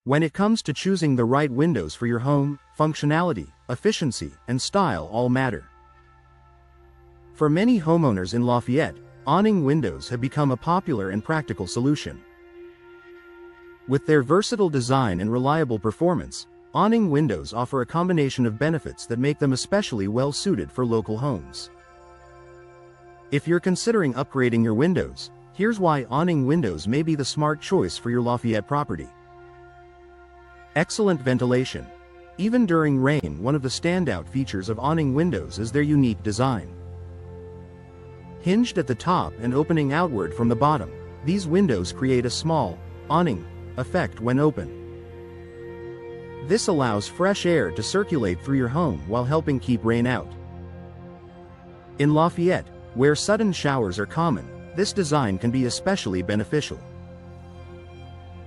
When it comes to choosing the right windows for your home, functionality, efficiency, and style all matter. For many homeowners in Lafayette, awning windows have become a popular and practical solution. With their versatile design and reliable performance, awning windows offer a combination of benefits that make them especially well suited for local homes. If you're considering upgrading your windows, here's why awning windows may be the smart choice for your Lafayette property. Excellent ventilation. Even during rain, one of the standout features of awning windows is their unique design. Hinged at the top and opening outward from the bottom, these windows create a small, awning effect when open. This allows fresh air to circulate through your home while helping keep rain out. In Lafayette, where sudden showers are common, this design can be especially beneficial.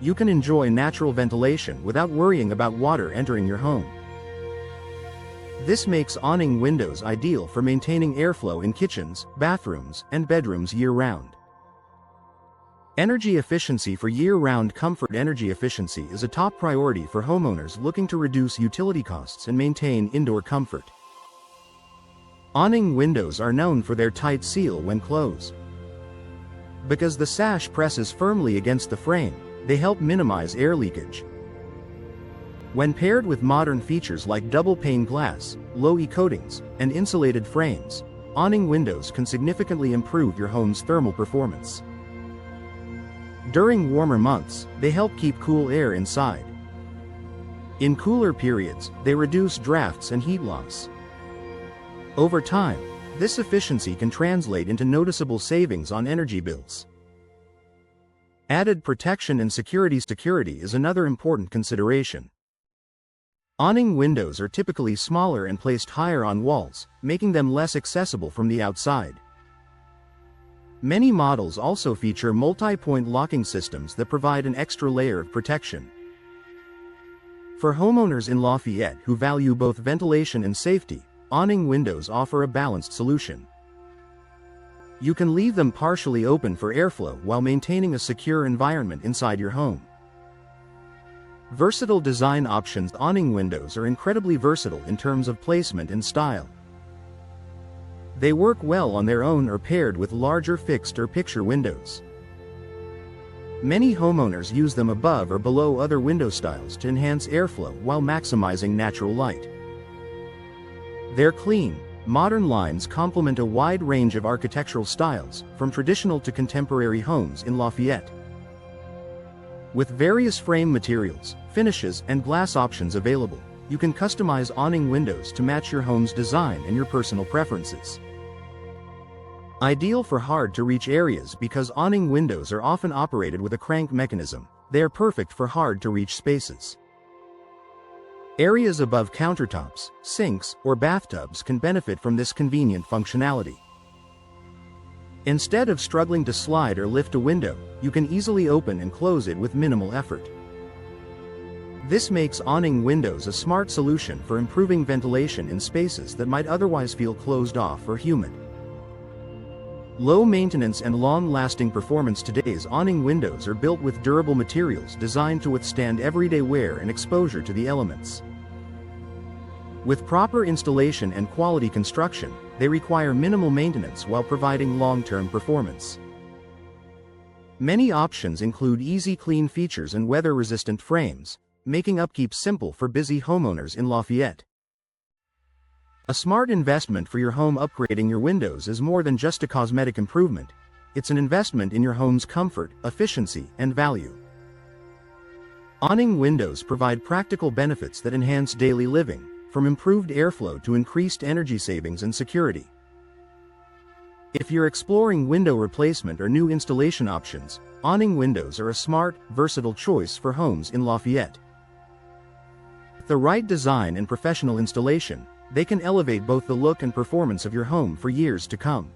You can enjoy natural ventilation without worrying about water entering your home. This makes awning windows ideal for maintaining airflow in kitchens, bathrooms, and bedrooms year-round. Energy efficiency. For year-round comfort, energy efficiency is a top priority for homeowners looking to reduce utility costs and maintain indoor comfort. Awning windows are known for their tight seal when closed. Because the sash presses firmly against the frame, they help minimize air leakage. When paired with modern features like double-pane glass, low-E coatings, and insulated frames, awning windows can significantly improve your home's thermal performance. During warmer months, they help keep cool air inside. In cooler periods, they reduce drafts and heat loss. Over time, this efficiency can translate into noticeable savings on energy bills. Added protection and security is another important consideration. Awning windows are typically smaller and placed higher on walls, making them less accessible from the outside. Many models also feature multi-point locking systems that provide an extra layer of protection. For homeowners in Lafayette who value both ventilation and safety, awning windows offer a balanced solution. You can leave them partially open for airflow while maintaining a secure environment inside your home. Versatile design options. Awning windows are incredibly versatile in terms of placement and style. They work well on their own or paired with larger fixed or picture windows. Many homeowners use them above or below other window styles to enhance airflow while maximizing natural light. Their clean, modern lines complement a wide range of architectural styles, from traditional to contemporary homes in Lafayette. With various frame materials, finishes, and glass options available, you can customize awning windows to match your home's design and your personal preferences. Ideal for hard-to-reach areas. Because awning windows are often operated with a crank mechanism, they are perfect for hard-to-reach spaces. Areas above countertops, sinks, or bathtubs can benefit from this convenient functionality. Instead of struggling to slide or lift a window, you can easily open and close it with minimal effort. This makes awning windows a smart solution for improving ventilation in spaces that might otherwise feel closed off or humid. Low maintenance and long-lasting performance. Today's awning windows are built with durable materials designed to withstand everyday wear and exposure to the elements. With proper installation and quality construction, they require minimal maintenance while providing long-term performance. Many options include easy clean features and weather-resistant frames, making upkeep simple for busy homeowners in Lafayette. A smart investment for your home. Upgrading your windows is more than just a cosmetic improvement. It's an investment in your home's comfort, efficiency, and value. Awning windows provide practical benefits that enhance daily living, from improved airflow to increased energy savings and security. If you're exploring window replacement or new installation options, awning windows are a smart, versatile choice for homes in Lafayette. With the right design and professional installation, they can elevate both the look and performance of your home for years to come.